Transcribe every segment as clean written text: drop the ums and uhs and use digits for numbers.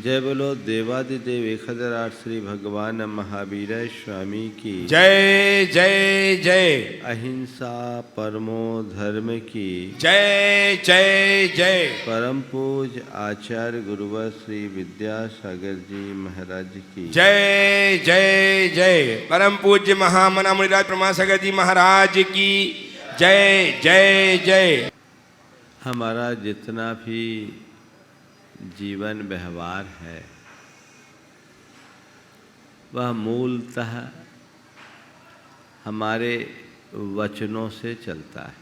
जय बोलो देवादिदेव 1008 श्री भगवान महावीर स्वामी की जय जय जय। अहिंसा परमो धर्म की जय जय जय। परम पूज आचार्य गुरुवर श्री विद्यासागर जी महाराज की जय जय जय। परम पूज्य महामना मुनिराज प्रमासागर जी महाराज की जय जय जय। हमारा जितना भी जीवन व्यवहार है वह मूलतः हमारे वचनों से चलता है।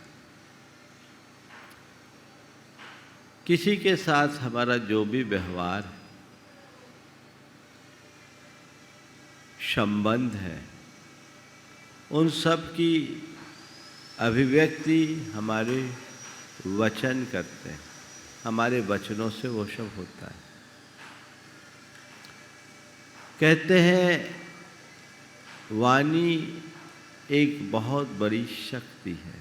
किसी के साथ हमारा जो भी व्यवहार है, संबंध है, उन सब की अभिव्यक्ति हमारे वचन करते हैं। हमारे वचनों से वो सब होता है। कहते हैं वाणी एक बहुत बड़ी शक्ति है।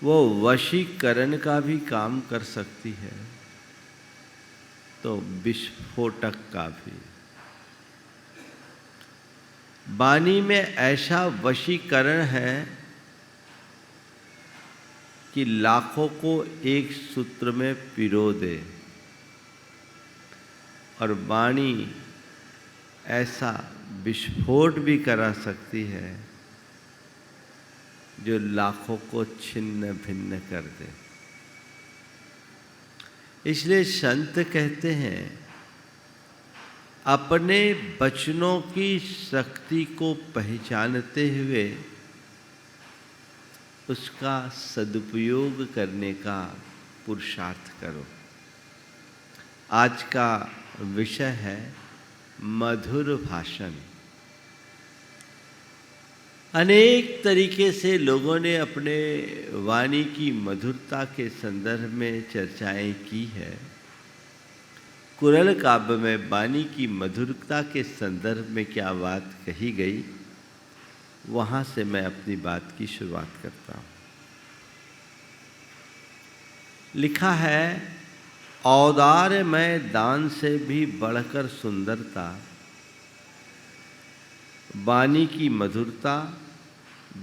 वो वशीकरण का भी काम कर सकती है तो विस्फोटक का भी। वाणी में ऐसा वशीकरण है कि लाखों को एक सूत्र में पिरो दे, और वाणी ऐसा विस्फोट भी करा सकती है जो लाखों को छिन्न भिन्न कर दे। इसलिए संत कहते हैं अपने वचनों की शक्ति को पहचानते हुए उसका सदुपयोग करने का पुरुषार्थ करो। आज का विषय है मधुर भाषण। अनेक तरीके से लोगों ने अपने वाणी की मधुरता के संदर्भ में चर्चाएं की है। कुरल काव्य में वाणी की मधुरता के संदर्भ में क्या बात कही गई, वहाँ से मैं अपनी बात की शुरुआत करता हूँ। लिखा है, औदार्य में दान से भी बढ़कर सुंदरता, वाणी की मधुरता,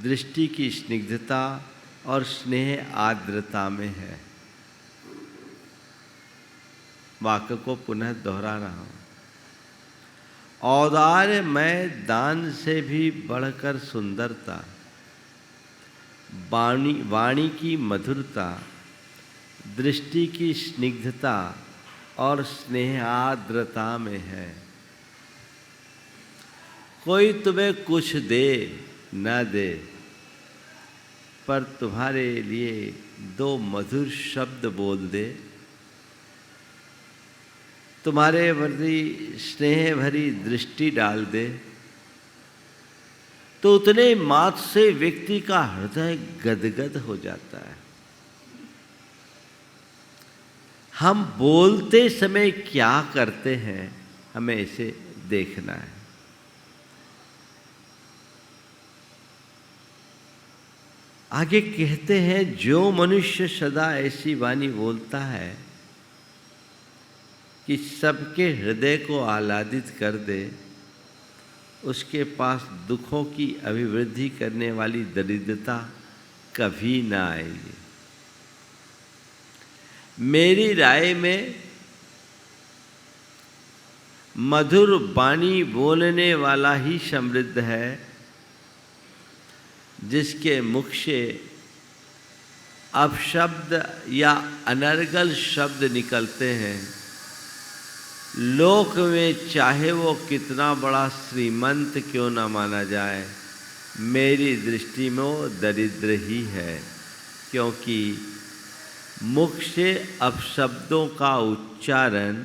दृष्टि की स्निग्धता और स्नेह आर्द्रता में है। वाक्य को पुनः दोहरा रहा हूँ। औदार्य में दान से भी बढ़कर सुंदरता, वाणी की मधुरता, दृष्टि की स्निग्धता और स्नेहाद्रता में है। कोई तुम्हें कुछ दे न दे, पर तुम्हारे लिए दो मधुर शब्द बोल दे, तुम्हारे प्रति स्नेह भरी दृष्टि डाल दे, तो उतने मात्र से व्यक्ति का हृदय गदगद हो जाता है। हम बोलते समय क्या करते हैं, हमें इसे देखना है। आगे कहते हैं, जो मनुष्य सदा ऐसी वाणी बोलता है कि सबके हृदय को आह्लादित कर दे, उसके पास दुखों की अभिवृद्धि करने वाली दरिद्रता कभी ना आएगी। मेरी राय में मधुर वाणी बोलने वाला ही समृद्ध है, जिसके मुख से अपशब्द या अनर्गल शब्द निकलते हैं। लोक में चाहे वो कितना बड़ा श्रीमंत क्यों न माना जाए, मेरी दृष्टि में वो दरिद्र ही है, क्योंकि मुख से अपशब्दों का उच्चारण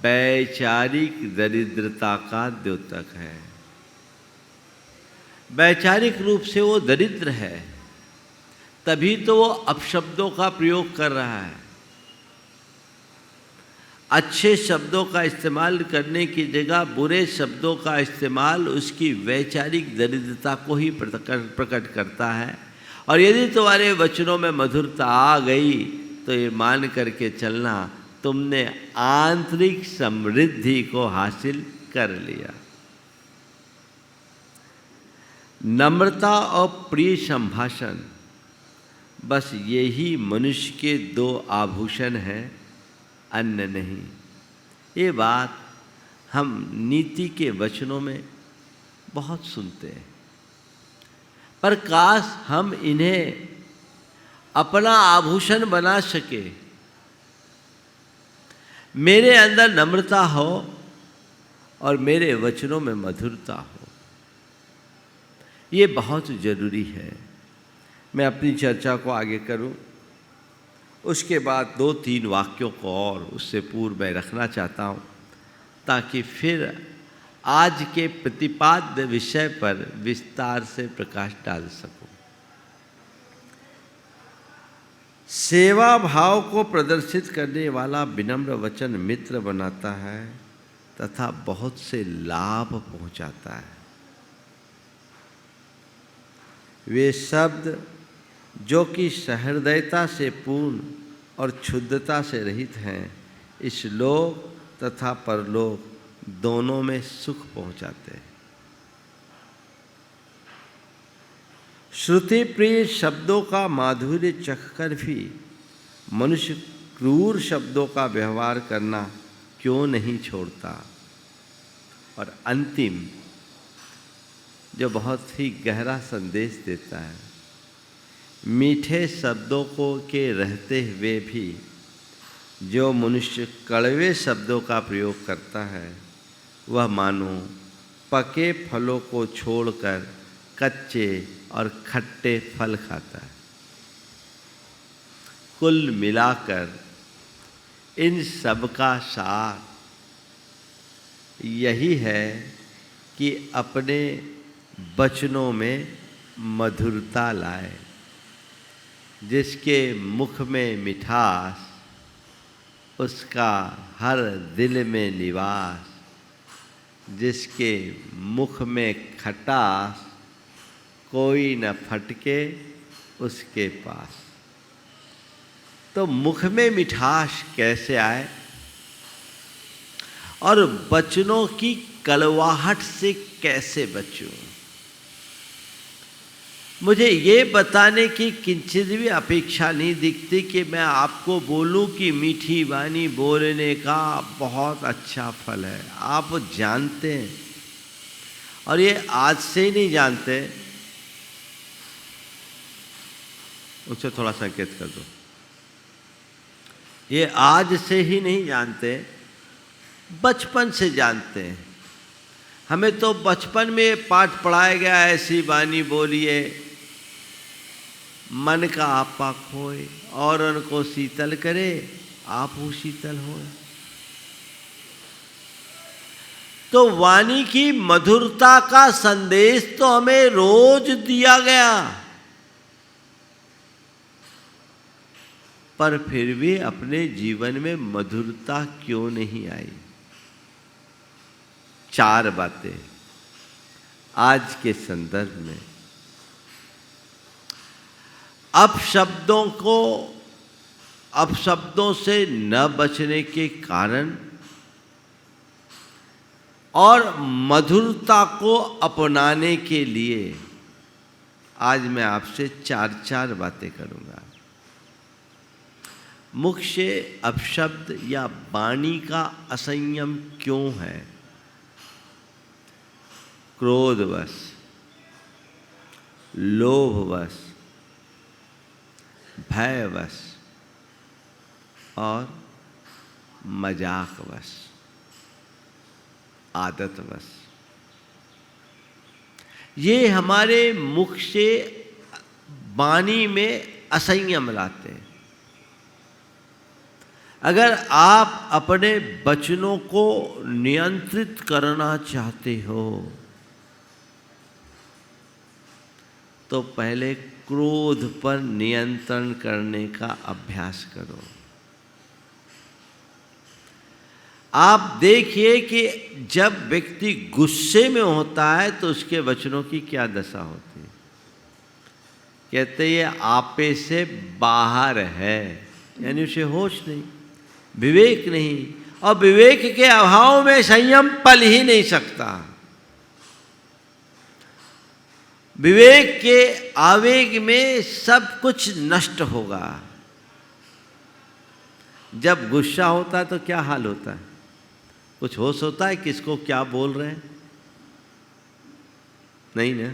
वैचारिक दरिद्रता का द्योतक है। वैचारिक रूप से वो दरिद्र है, तभी तो वो अपशब्दों का प्रयोग कर रहा है। अच्छे शब्दों का इस्तेमाल करने की जगह बुरे शब्दों का इस्तेमाल उसकी वैचारिक दरिद्रता को ही प्रकट करता है। और यदि तुम्हारे वचनों में मधुरता आ गई तो ये मान करके चलना तुमने आंतरिक समृद्धि को हासिल कर लिया। नम्रता और प्रिय संभाषण, बस यही मनुष्य के दो आभूषण हैं, अन्य नहीं। ये बात हम नीति के वचनों में बहुत सुनते हैं, पर काश हम इन्हें अपना आभूषण बना सके। मेरे अंदर नम्रता हो और मेरे वचनों में मधुरता हो, ये बहुत ज़रूरी है। मैं अपनी चर्चा को आगे करूं, उसके बाद 2-3 वाक्यों को और उससे पूर्व मैं रखना चाहता हूं, ताकि फिर आज के प्रतिपाद्य विषय पर विस्तार से प्रकाश डाल सकूं। सेवा भाव को प्रदर्शित करने वाला विनम्र वचन मित्र बनाता है तथा बहुत से लाभ पहुंचाता है। वे शब्द जो कि सहृदयता से पूर्ण और क्षुद्रता से रहित हैं, इस लोक तथा परलोक दोनों में सुख पहुंचाते हैं। श्रुति प्रिय शब्दों का माधुर्य चखकर भी मनुष्य क्रूर शब्दों का व्यवहार करना क्यों नहीं छोड़ता। और अंतिम, जो बहुत ही गहरा संदेश देता है, मीठे शब्दों को के रहते हुए भी जो मनुष्य कड़वे शब्दों का प्रयोग करता है, वह मानो पके फलों को छोड़कर कच्चे और खट्टे फल खाता है। कुल मिलाकर इन सब का सार यही है कि अपने वचनों में मधुरता लाए। जिसके मुख में मिठास, उसका हर दिल में निवास। जिसके मुख में खटास, कोई न फटके उसके पास। तो मुख में मिठास कैसे आए और वचनों की कड़वाहट से कैसे बचूं? मुझे ये बताने की किंचित भी अपेक्षा नहीं दिखती कि मैं आपको बोलूं कि मीठी वाणी बोलने का बहुत अच्छा फल है। आप जानते हैं, और ये आज से ही नहीं जानते। उससे थोड़ा संकेत कर दो। ये आज से ही नहीं जानते, बचपन से जानते हैं। हमें तो बचपन में पाठ पढ़ाया गया, ऐसी वाणी बोलिए मन का आपा खोए और उनको शीतल करे, आप वो शीतल होए। तो वाणी की मधुरता का संदेश तो हमें रोज दिया गया, पर फिर भी अपने जीवन में मधुरता क्यों नहीं आई? 4 बातें आज के संदर्भ में। अपशब्दों से न बचने के कारण और मधुरता को अपनाने के लिए आज मैं आपसे 4 बातें करूंगा। मुख से अपशब्द या वाणी का असंयम क्यों है? क्रोधवश, लोभवश, भयवश और मजाकवश, आदतवश। ये हमारे मुख से वाणी में असंयम लाते हैं। अगर आप अपने वचनों को नियंत्रित करना चाहते हो तो पहले क्रोध पर नियंत्रण करने का अभ्यास करो। आप देखिए कि जब व्यक्ति गुस्से में होता है तो उसके वचनों की क्या दशा होती है। कहते ये आपे से बाहर है, यानी उसे होश नहीं, विवेक नहीं, और विवेक के अभाव में संयम पल ही नहीं सकता। विवेक के आवेग में सब कुछ नष्ट होगा। जब गुस्सा होता है तो क्या हाल होता है? कुछ होश होता है किसको क्या बोल रहे हैं? नहीं ना।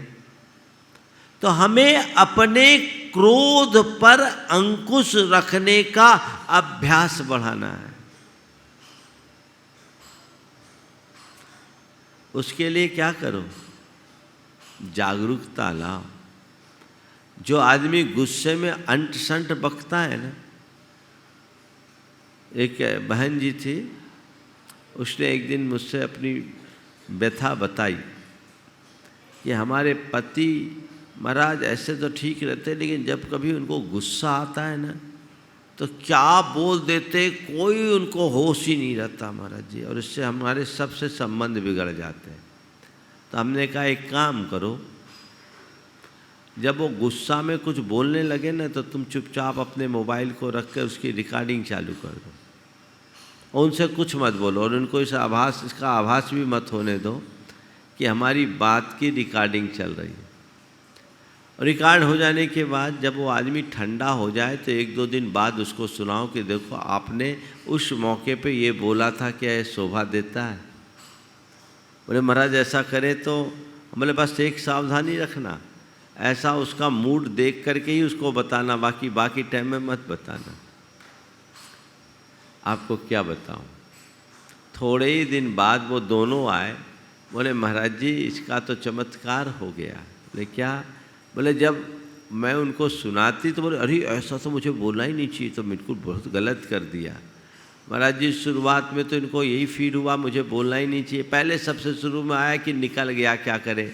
तो हमें अपने क्रोध पर अंकुश रखने का अभ्यास बढ़ाना है। उसके लिए क्या करो? जागरूकता लाओ। जो आदमी गुस्से में अंट संट बकता है ना, एक बहन जी थी, उसने एक दिन मुझसे अपनी व्यथा बताई कि हमारे पति महाराज ऐसे तो ठीक रहते, लेकिन जब कभी उनको गुस्सा आता है ना तो क्या बोल देते, कोई उनको होश ही नहीं रहता महाराज जी, और इससे हमारे सबसे संबंध बिगड़ जाते हैं। तो हमने कहा एक काम करो, जब वो गुस्सा में कुछ बोलने लगे ना तो तुम चुपचाप अपने मोबाइल को रख कर उसकी रिकॉर्डिंग चालू कर दो, और उनसे कुछ मत बोलो, और उनको इसका आभास भी मत होने दो कि हमारी बात की रिकॉर्डिंग चल रही है। रिकॉर्ड हो जाने के बाद जब वो आदमी ठंडा हो जाए तो एक दो दिन बाद उसको सुनाओ कि देखो आपने उस मौके पे ये बोला था, क्या ये शोभा देता है? बोले महाराज ऐसा करे तो, बोले बस एक सावधानी रखना, ऐसा उसका मूड देख करके ही उसको बताना, बाकी टाइम में मत बताना। आपको क्या बताऊं, थोड़े ही दिन बाद वो दोनों आए, बोले महाराज जी इसका तो चमत्कार हो गया। बोले क्या? बोले जब मैं उनको सुनाती तो बोले अरे ऐसा तो मुझे बोलना ही नहीं चाहिए, तो बिल्कुल बहुत गलत कर दिया महाराज जी। शुरुआत में तो इनको यही फील हुआ मुझे बोलना ही नहीं चाहिए, पहले सबसे शुरू में आया कि निकल गया क्या करे,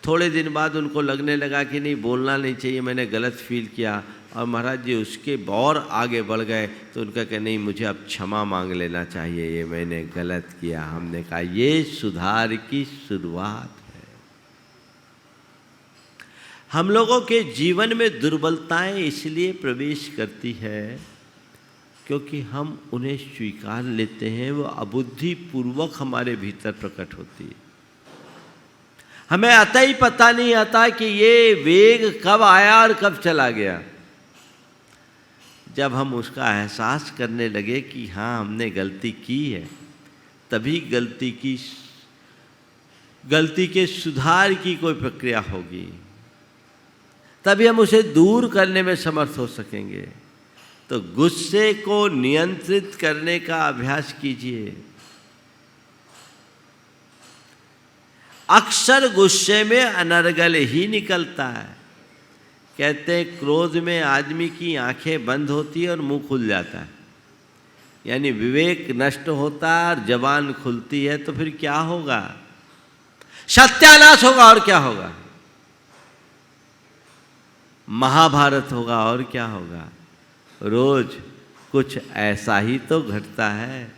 थोड़े दिन बाद उनको लगने लगा कि नहीं बोलना नहीं चाहिए, मैंने गलत फील किया, और महाराज जी उसके और आगे बढ़ गए तो उनका कहा नहीं मुझे अब क्षमा मांग लेना चाहिए, ये मैंने गलत किया। हमने कहा ये सुधार की शुरुआत है। हम लोगों के जीवन में दुर्बलताएं इसलिए प्रवेश करती है क्योंकि हम उन्हें स्वीकार लेते हैं, वो अबुद्धि पूर्वक हमारे भीतर प्रकट होती है। हमें अतः ही पता नहीं आता कि ये वेग कब आया और कब चला गया। जब हम उसका एहसास करने लगे कि हाँ हमने गलती की है, तभी गलती के सुधार की कोई प्रक्रिया होगी, तभी हम उसे दूर करने में समर्थ हो सकेंगे। तो गुस्से को नियंत्रित करने का अभ्यास कीजिए। अक्सर गुस्से में अनर्गल ही निकलता है। कहते हैं क्रोध में आदमी की आंखें बंद होती है और मुंह खुल जाता है, यानी विवेक नष्ट होता है और जबान खुलती है, तो फिर क्या होगा? सत्यानाश होगा। और क्या होगा? महाभारत होगा। और क्या होगा? रोज कुछ ऐसा ही तो घटता है।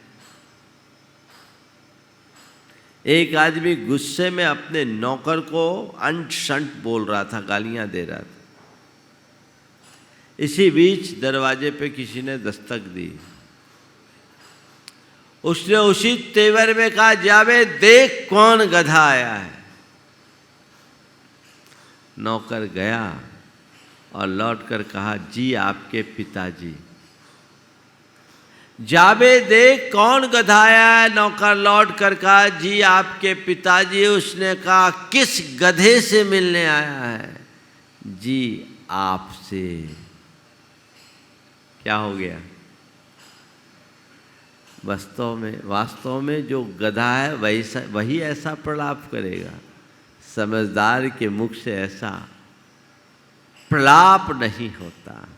एक आदमी गुस्से में अपने नौकर को अंट शंट बोल रहा था, गालियां दे रहा था। इसी बीच दरवाजे पे किसी ने दस्तक दी। उसने उसी तेवर में कहा जावे देख कौन गधा आया है। नौकर गया और लौटकर कहा जी आपके पिताजी। जावे देख कौन गधा आया है। नौकर लौट कर कहा जी आपके पिताजी। उसने कहा किस गधे से मिलने आया है? जी आपसे। क्या हो गया? वास्तव में जो गधा है वही ऐसा प्रलाप करेगा। समझदार के मुख से ऐसा प्रलाप नहीं होता।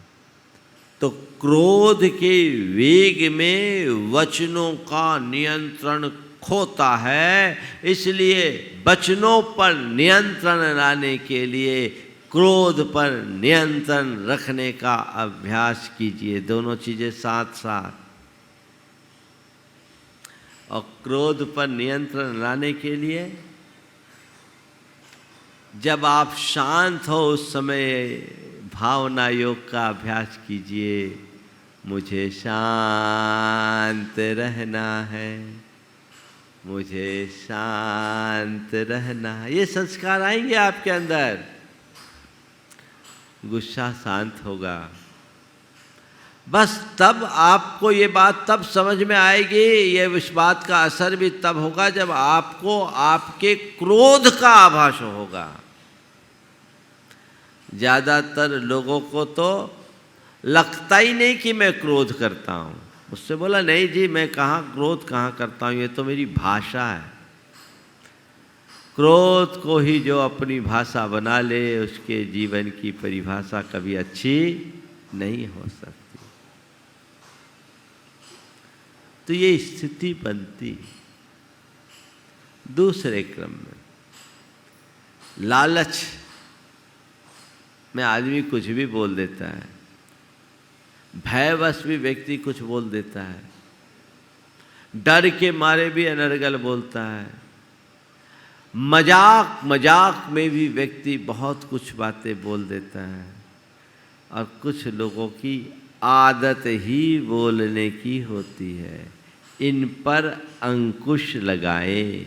तो क्रोध के वेग में वचनों का नियंत्रण खोता है। इसलिए वचनों पर नियंत्रण लाने के लिए क्रोध पर नियंत्रण रखने का अभ्यास कीजिए। दोनों चीजें साथ साथ। और क्रोध पर नियंत्रण लाने के लिए जब आप शांत हो उस समय भावना योग का अभ्यास कीजिए। मुझे शांत रहना है, मुझे शांत रहना है। ये संस्कार आएंगे आपके अंदर, गुस्सा शांत होगा। बस तब आपको ये बात तब समझ में आएगी, ये इस बात का असर भी तब होगा जब आपको आपके क्रोध का आभास होगा। ज़्यादातर लोगों को तो लगता ही नहीं कि मैं क्रोध करता हूँ। उससे बोला नहीं जी, मैं कहाँ क्रोध कहाँ करता हूँ, ये तो मेरी भाषा है। क्रोध को ही जो अपनी भाषा बना ले, उसके जीवन की परिभाषा कभी अच्छी नहीं हो सकती। तो ये स्थिति बनती। दूसरे क्रम में लालच में आदमी कुछ भी बोल देता है, भयवश भी व्यक्ति कुछ बोल देता है, डर के मारे भी अनर्गल बोलता है, मजाक मजाक में भी व्यक्ति बहुत कुछ बातें बोल देता है। और कुछ लोगों की आदत ही बोलने की होती है। इन पर अंकुश लगाएं।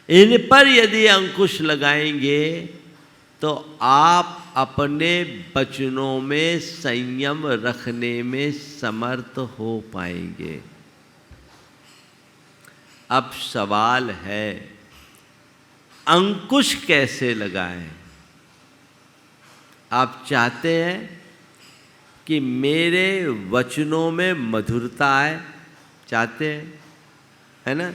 इन पर यदि अंकुश लगाएंगे तो आप अपने वचनों में संयम रखने में समर्थ हो पाएंगे। अब सवाल है, अंकुश कैसे लगाएं? आप चाहते हैं कि मेरे वचनों में मधुरता आए, चाहते हैं, है ना?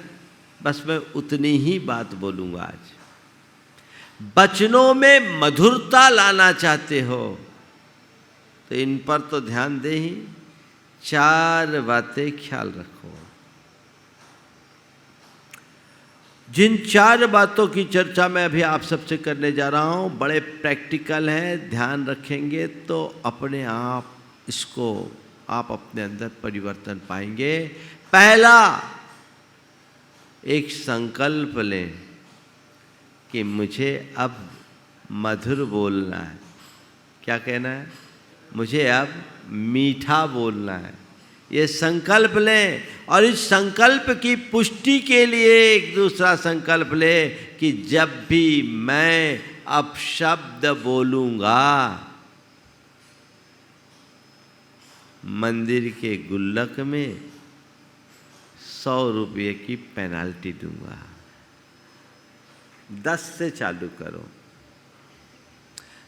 बस मैं उतनी ही बात बोलूँगा आज। वचनों में मधुरता लाना चाहते हो तो इन पर तो ध्यान दे ही। 4 बातें ख्याल रखो। जिन 4 बातों की चर्चा मैं अभी आप सबसे करने जा रहा हूँ, बड़े प्रैक्टिकल हैं, ध्यान रखेंगे तो अपने आप इसको आप अपने अंदर परिवर्तन पाएंगे। पहला, एक संकल्प लें कि मुझे अब मधुर बोलना है। क्या कहना है? मुझे अब मीठा बोलना है। ये संकल्प लें और इस संकल्प की पुष्टि के लिए एक दूसरा संकल्प लें कि जब भी मैं अपशब्द बोलूँगा, मंदिर के गुल्लक में 100 रुपये की पेनाल्टी दूंगा। 10 से चालू करो,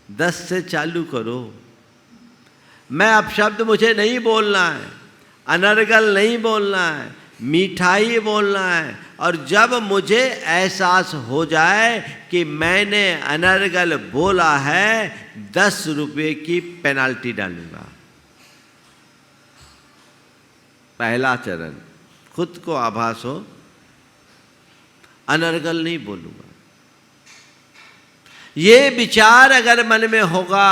10 से चालू करो। मैं अपशब्द मुझे नहीं बोलना है, अनर्गल नहीं बोलना है, मीठा ही बोलना है। और जब मुझे एहसास हो जाए कि मैंने अनर्गल बोला है, 10 रुपये की पेनाल्टी डालूंगा। पहला चरण, खुद को आभास हो, अनर्गल नहीं बोलूंगा। ये विचार अगर मन में होगा,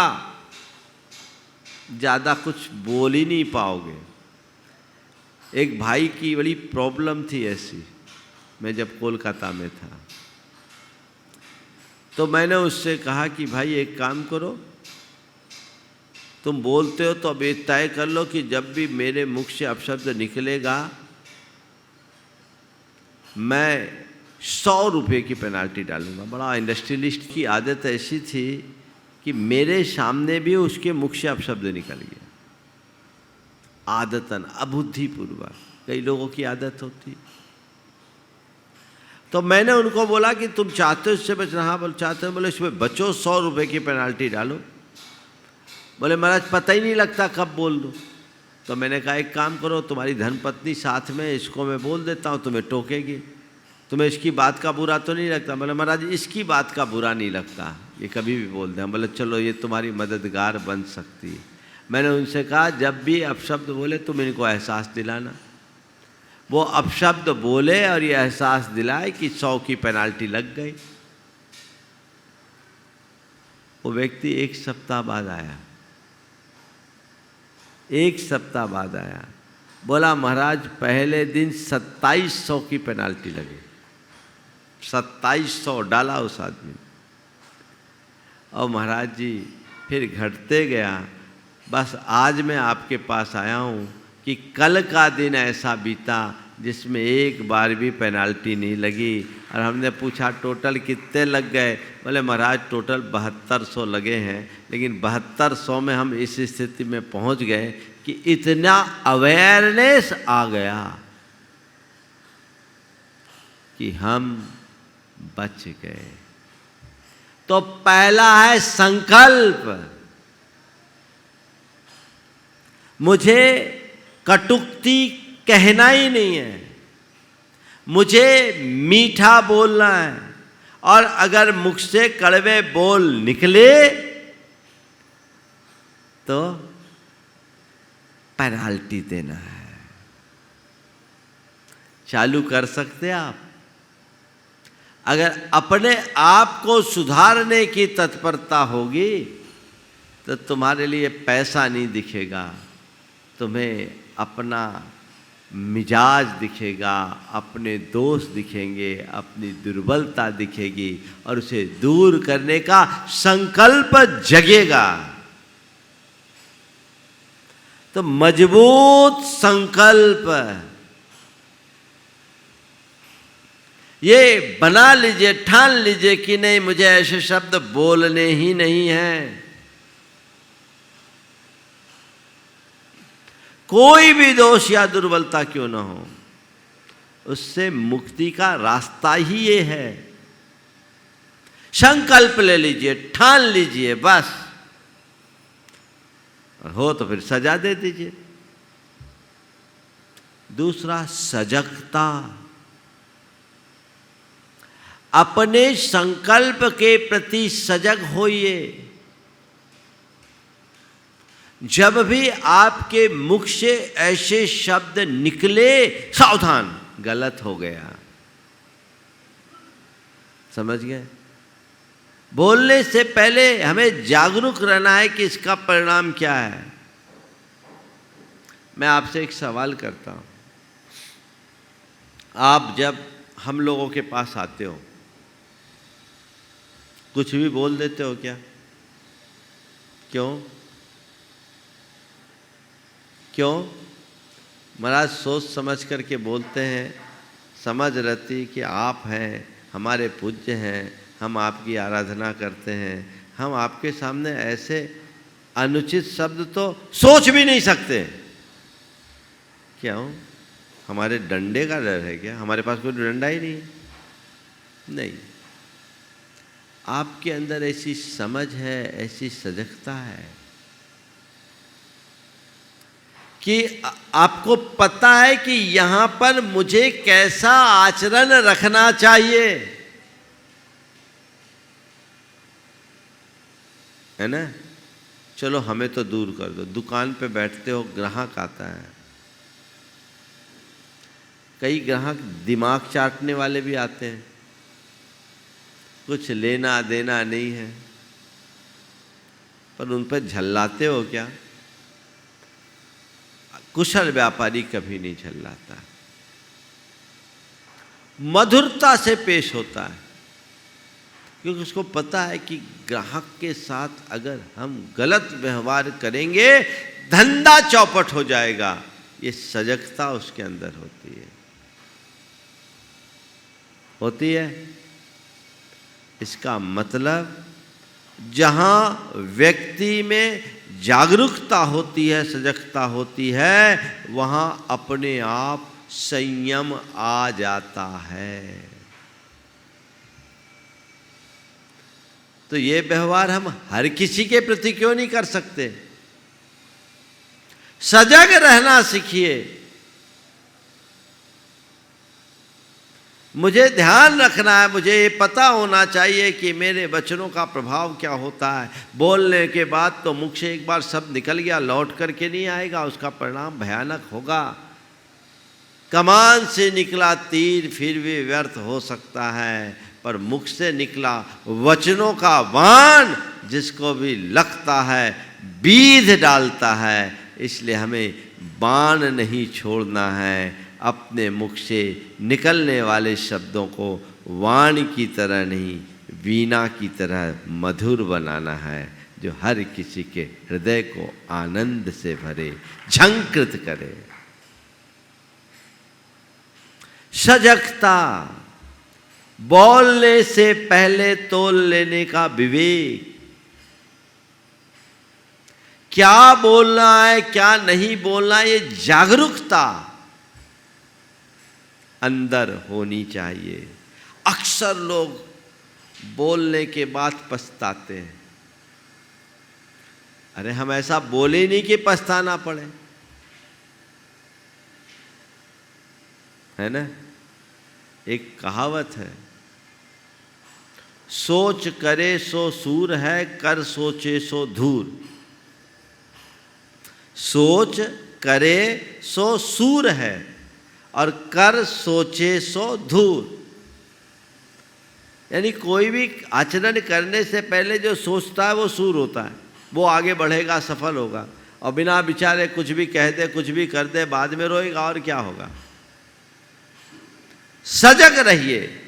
ज़्यादा कुछ बोल ही नहीं पाओगे। एक भाई की बड़ी प्रॉब्लम थी ऐसी, मैं जब कोलकाता में था तो मैंने उससे कहा कि भाई एक काम करो, तुम बोलते हो तो अब ये तय कर लो कि जब भी मेरे मुख से अपशब्द निकलेगा, मैं 100 रुपये की पेनाल्टी डालूंगा। बड़ा इंडस्ट्रियलिस्ट की आदत ऐसी थी कि मेरे सामने भी उसके मुख से अपशब्द निकल गया, आदतन, अबुद्धिपूर्वक। कई लोगों की आदत होती। तो मैंने उनको बोला कि तुम चाहते हो इससे बचना? हाँ, बोले चाहते हो। बोले इसमें बचो, 100 रुपये की पेनाल्टी डालो। बोले महाराज पता ही नहीं लगता कब बोल दूँ। तो मैंने कहा एक काम करो, तुम्हारी धर्मपत्नी साथ में, इसको मैं बोल देता हूँ, तुम्हें टोकेगी। तुम्हें इसकी बात का बुरा तो नहीं लगता? बोले महाराज इसकी बात का बुरा नहीं लगता, ये कभी भी बोल दें। बोले चलो ये तुम्हारी मददगार बन सकती है। मैंने उनसे कहा जब भी अपशब्द बोले तुम इनको एहसास दिलाना। वो अपशब्द बोले और ये एहसास दिलाए कि 100 की पेनाल्टी लग गई। वो व्यक्ति 1 सप्ताह बाद आया, 1 सप्ताह बाद आया, बोला महाराज पहले दिन 2700 की पेनाल्टी लगी। 2700 डाला उस आदमी। और महाराज जी फिर घटते गया बस आज मैं आपके पास आया हूँ कि कल का दिन ऐसा बीता जिसमें एक बार भी पेनाल्टी नहीं लगी। और हमने पूछा टोटल कितने लग गए? बोले महाराज टोटल 7200 लगे हैं, लेकिन 7200 में हम इस स्थिति में पहुंच गए कि इतना अवेयरनेस आ गया कि हम बच गए। तो पहला है संकल्प। मुझे कटुक्ति कहना ही नहीं है, मुझे मीठा बोलना है, और अगर मुख से कड़वे बोल निकले तो पेनाल्टी देना है। चालू कर सकते आप? अगर अपने आप को सुधारने की तत्परता होगी तो तुम्हारे लिए पैसा नहीं दिखेगा, तुम्हें अपना मिजाज दिखेगा, अपने दोष दिखेंगे, अपनी दुर्बलता दिखेगी, और उसे दूर करने का संकल्प जगेगा। तो मजबूत संकल्प ये बना लीजिए, ठान लीजिए कि नहीं मुझे ऐसे शब्द बोलने ही नहीं हैं। कोई भी दोष या दुर्बलता क्यों ना हो, उससे मुक्ति का रास्ता ही ये है। संकल्प ले लीजिए, ठान लीजिए बस, और हो तो फिर सजा दे दीजिए। दूसरा सजगता। अपने संकल्प के प्रति सजग होइए। जब भी आपके मुख से ऐसे शब्द निकले, सावधान, गलत हो गया। समझ गए? बोलने से पहले हमें जागरूक रहना है कि इसका परिणाम क्या है। मैं आपसे एक सवाल करता हूं। आप जब हम लोगों के पास आते हो, कुछ भी बोल देते हो क्या? क्यों? महाराज सोच समझ करके बोलते हैं, समझ रहती कि आप हैं, हमारे पूज्य हैं, हम आपकी आराधना करते हैं, हम आपके सामने ऐसे अनुचित शब्द तो सोच भी नहीं सकते। क्यों? हमारे डंडे का डर है क्या? हमारे पास कोई डंडा ही नहीं। नहीं, आपके अंदर ऐसी समझ है, ऐसी सजगता है कि आपको पता है कि यहां पर मुझे कैसा आचरण रखना चाहिए, है ना? चलो हमें तो दूर कर दो। दुकान पे बैठते हो, ग्राहक आता है, कई ग्राहक दिमाग चाटने वाले भी आते हैं, कुछ लेना देना नहीं है, पर उन पर झल्लाते हो क्या? कुशल व्यापारी कभी नहीं झल्लाता, मधुरता से पेश होता है, क्योंकि उसको पता है कि ग्राहक के साथ अगर हम गलत व्यवहार करेंगे धंधा चौपट हो जाएगा। ये सजगता उसके अंदर होती है। इसका मतलब जहाँ व्यक्ति में जागरूकता होती है, सजगता होती है, वहाँ अपने आप संयम आ जाता है। तो ये व्यवहार हम हर किसी के प्रति क्यों नहीं कर सकते? सजग रहना सीखिए। मुझे ध्यान रखना है, मुझे ये पता होना चाहिए कि मेरे वचनों का प्रभाव क्या होता है। बोलने के बाद तो मुख से एक बार शब्द निकल गया, लौट करके नहीं आएगा, उसका परिणाम भयानक होगा। कमान से निकला तीर फिर भी व्यर्थ हो सकता है, पर मुख से निकला वचनों का बाण जिसको भी लगता है बीध डालता है। इसलिए हमें बाण नहीं छोड़ना है, अपने मुख से निकलने वाले शब्दों को वाणी की तरह नहीं, वीणा की तरह मधुर बनाना है। जो हर किसी के हृदय को आनंद से भरे, झंकृत करे। सजगता, बोलने से पहले तोल लेने का विवेक, क्या बोलना है क्या नहीं बोलना है, ये जागरूकता अंदर होनी चाहिए। अक्सर लोग बोलने के बाद पछताते हैं। अरे हम ऐसा बोले नहीं कि पछताना पड़े, है ना। एक कहावत है, सोच करे सो सूर है, कर सोचे सो धूर। सोच करे सो सूर है और कर सोचे सो धूर। यानी कोई भी आचरण करने से पहले जो सोचता है वो सूर होता है, वो आगे बढ़ेगा, सफल होगा। और बिना विचारे कुछ भी कह दे, कुछ भी कर दे, बाद में रोएगा और क्या होगा। सजग रहिए।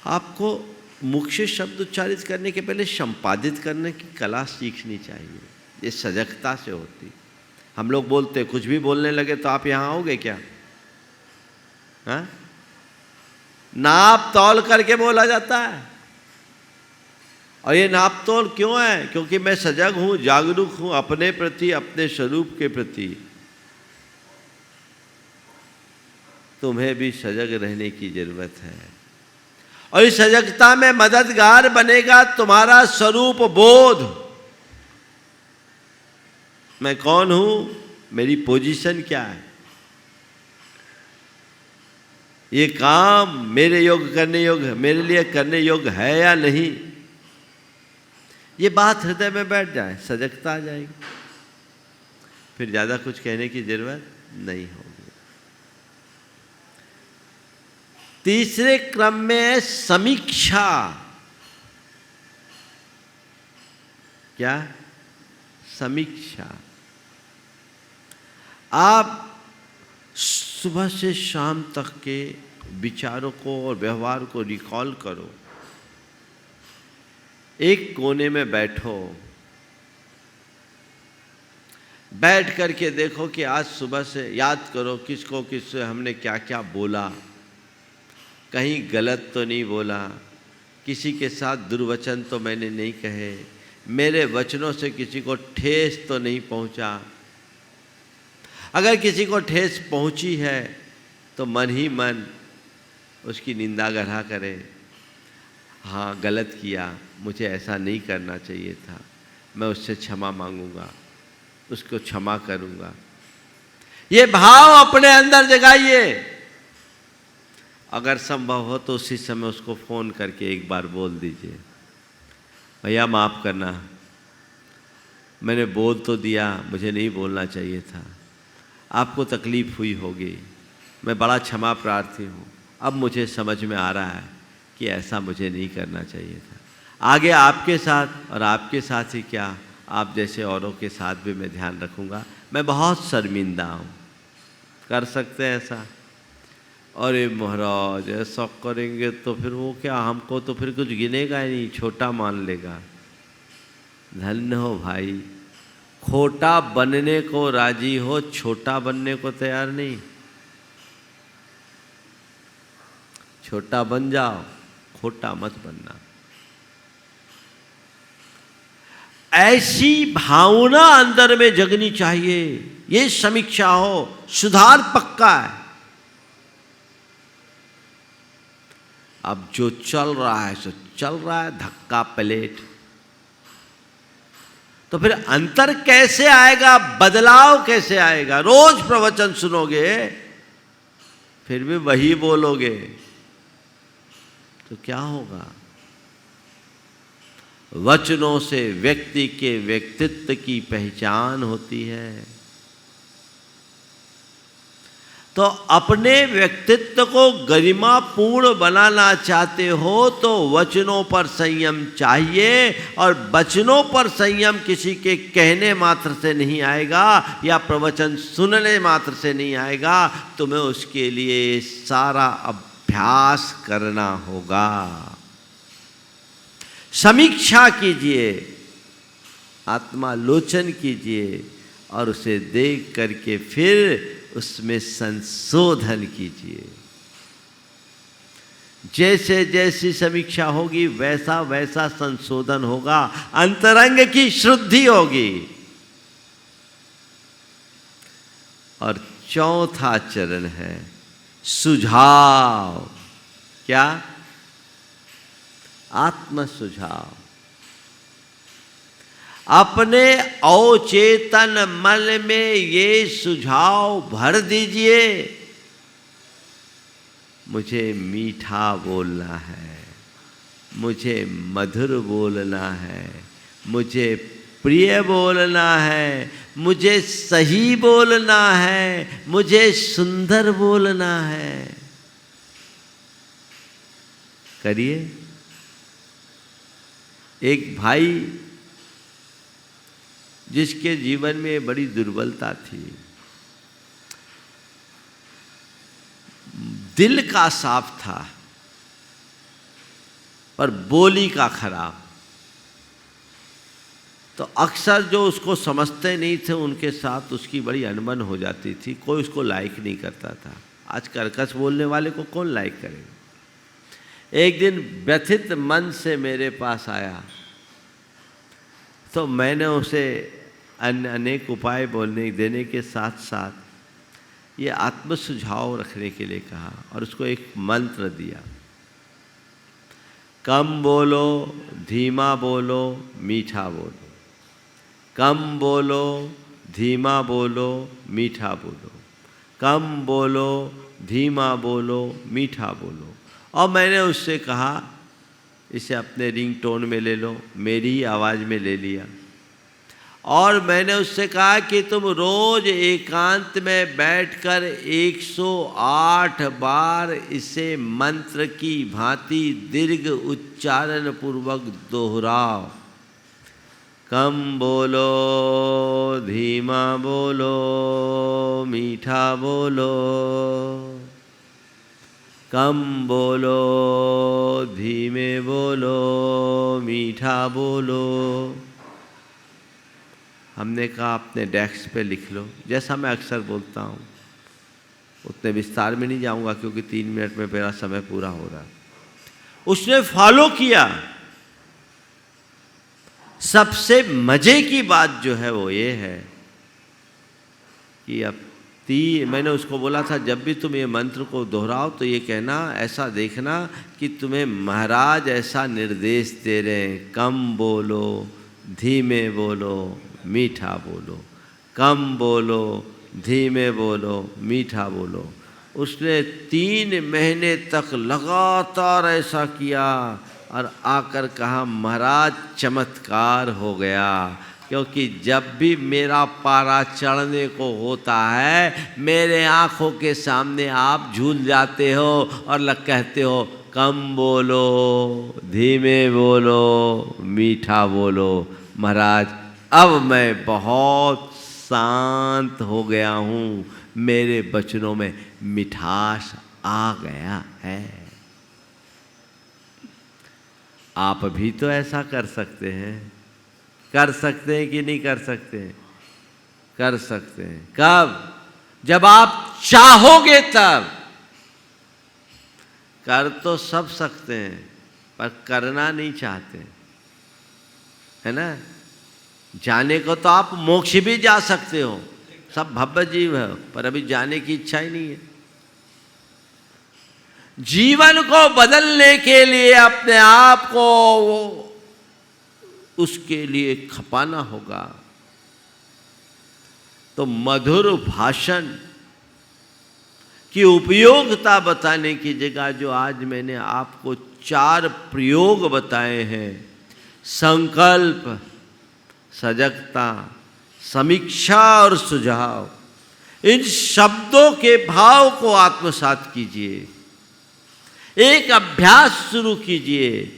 आपको मुख्य शब्द उच्चारित करने के पहले संपादित करने की कला सीखनी चाहिए। ये सजगता से होती। हम लोग बोलते, कुछ भी बोलने लगे तो आप यहाँ आओगे क्या? हाँ? नाप तौल करके बोला जाता है। और ये नाप तौल क्यों है? क्योंकि मैं सजग हूँ, जागरूक हूँ अपने प्रति, अपने स्वरूप के प्रति। तुम्हें भी सजग रहने की जरूरत है। और इस सजगता में मददगार बनेगा तुम्हारा स्वरूप बोध। मैं कौन हूं, मेरी पोजीशन क्या है, ये काम मेरे योग्य करने योग्य, मेरे लिए करने योग्य है या नहीं। ये बात हृदय में बैठ जाए, सजगता आ जाएगी, फिर ज्यादा कुछ कहने की जरूरत नहीं होगी। तीसरे क्रम में समीक्षा। क्या? समीक्षा। आप सुबह से शाम तक के विचारों को और व्यवहार को रिकॉल करो। एक कोने में बैठो, बैठ करके देखो कि आज सुबह से याद करो किसको किससे हमने क्या क्या बोला, कहीं गलत तो नहीं बोला, किसी के साथ दुर्वचन तो मैंने नहीं कहे, मेरे वचनों से किसी को ठेस तो नहीं पहुंचा। अगर किसी को ठेस पहुंची है तो मन ही मन उसकी निंदा गढ़ा करे, हाँ गलत किया, मुझे ऐसा नहीं करना चाहिए था, मैं उससे क्षमा मांगूंगा, उसको क्षमा करूंगा। ये भाव अपने अंदर जगाइए। अगर संभव हो तो उसी समय उसको फ़ोन करके एक बार बोल दीजिए, भैया माफ़ करना, मैंने बोल तो दिया, मुझे नहीं बोलना चाहिए था, आपको तकलीफ़ हुई होगी, मैं बड़ा क्षमा प्रार्थी हूँ, अब मुझे समझ में आ रहा है कि ऐसा मुझे नहीं करना चाहिए था। आगे आपके साथ और आपके साथ ही क्या, आप जैसे औरों के साथ भी मैं ध्यान रखूँगा, मैं बहुत शर्मिंदा हूँ। कर सकते हैं ऐसा? अरे महाराज ऐसा करेंगे तो फिर वो क्या, हमको तो फिर कुछ गिनेगा ही नहीं, छोटा मान लेगा। धन्य हो भाई, खोटा बनने को राजी हो, छोटा बनने को तैयार नहीं। छोटा बन जाओ, खोटा मत बनना। ऐसी भावना अंदर में जगनी चाहिए। ये समीक्षा हो, सुधार पक्का है। अब जो चल रहा है सो चल रहा है, धक्का प्लेट। तो फिर अंतर कैसे आएगा, बदलाव कैसे आएगा? रोज प्रवचन सुनोगे फिर भी वही बोलोगे तो क्या होगा? वचनों से व्यक्ति के व्यक्तित्व की पहचान होती है। तो अपने व्यक्तित्व को गरिमापूर्ण बनाना चाहते हो तो वचनों पर संयम चाहिए। और वचनों पर संयम किसी के कहने मात्र से नहीं आएगा या प्रवचन सुनने मात्र से नहीं आएगा, तुम्हें उसके लिए सारा अभ्यास करना होगा। समीक्षा कीजिए, आत्मालोचन कीजिए और उसे देख करके फिर उसमें संशोधन कीजिए। जैसे जैसी समीक्षा होगी वैसा वैसा संशोधन होगा, अंतरंग की शुद्धि होगी। और चौथा चरण है सुझाव। क्या? आत्म सुझाव। अपने अवचेतन मन में ये सुझाव भर दीजिए, मुझे मीठा बोलना है, मुझे मधुर बोलना है, मुझे प्रिय बोलना है, मुझे सही बोलना है, मुझे सुंदर बोलना है। करिए। एक भाई जिसके जीवन में बड़ी दुर्बलता थी, दिल का साफ था पर बोली का खराब। तो अक्सर जो उसको समझते नहीं थे उनके साथ उसकी बड़ी अनबन हो जाती थी, कोई उसको लाइक नहीं करता था। आज कर्कश बोलने वाले को कौन लाइक करेगा। एक दिन व्यथित मन से मेरे पास आया तो मैंने उसे अनेक उपाय बोलने देने के साथ साथ ये आत्म सुझाव रखने के लिए कहा और उसको एक मंत्र दिया। कम बोलो, धीमा बोलो, मीठा बोलो। कम बोलो, धीमा बोलो, मीठा बोलो। कम बोलो, धीमा बोलो, मीठा बोलो। और मैंने उससे कहा इसे अपने रिंगटोन में ले लो, मेरी ही आवाज़ में ले लिया। और मैंने उससे कहा कि तुम रोज़ एकांत में बैठकर 108 बार इसे मंत्र की भांति दीर्घ उच्चारण पूर्वक दोहराओ। कम बोलो, धीमा बोलो, मीठा बोलो। कम बोलो, धीमे बोलो, मीठा बोलो। हमने कहा अपने डेस्क पे लिख लो, जैसा मैं अक्सर बोलता हूँ। उतने विस्तार में नहीं जाऊँगा क्योंकि 3 मिनट में मेरा समय पूरा हो रहा। उसने फॉलो किया। सबसे मजे की बात जो है वो ये है कि अब मैंने उसको बोला था जब भी तुम ये मंत्र को दोहराओ तो ये कहना, ऐसा देखना कि तुम्हें महाराज ऐसा निर्देश दे रहे हैं, कम बोलो, धीमे बोलो, मीठा बोलो। कम बोलो, धीमे बोलो, मीठा बोलो। उसने 3 महीने तक लगातार ऐसा किया और आकर कहा महाराज चमत्कार हो गया। क्योंकि जब भी मेरा पारा चढ़ने को होता है मेरे आँखों के सामने आप झूल जाते हो और कहते हो कम बोलो, धीमे बोलो, मीठा बोलो। महाराज अब मैं बहुत शांत हो गया हूँ, मेरे वचनों में मिठास आ गया है। आप भी तो ऐसा कर सकते हैं। कर सकते हैं कि नहीं कर सकते हैं? कर सकते हैं। कब? जब आप चाहोगे तब। कर तो सब सकते हैं पर करना नहीं चाहते, है ना। जाने को तो आप मोक्ष भी जा सकते हो, सब भव्य जीव है, पर अभी जाने की इच्छा ही नहीं है। जीवन को बदलने के लिए अपने आप को उसके लिए खपाना होगा। तो मधुर भाषण की उपयोगिता बताने की जगह जो आज मैंने आपको 4 प्रयोग बताए हैं, संकल्प, सजगता, समीक्षा और सुझाव, इन शब्दों के भाव को आत्मसात कीजिए। एक अभ्यास शुरू कीजिए।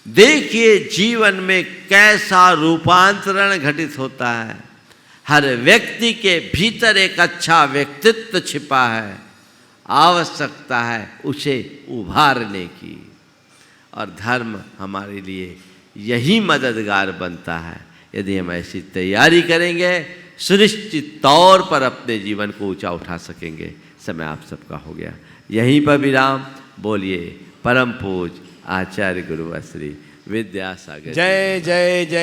देखिए जीवन में कैसा रूपांतरण घटित होता है। हर व्यक्ति के भीतर एक अच्छा व्यक्तित्व छिपा है, आवश्यकता है उसे उभारने की। और धर्म हमारे लिए यही मददगार बनता है। यदि हम ऐसी तैयारी करेंगे सुनिश्चित तौर पर अपने जीवन को ऊंचा उठा सकेंगे। समय आप सबका हो गया, यहीं पर विराम। बोलिए परम पूज आचार्य गुरुवर श्री विद्यासागर। जय जय जय।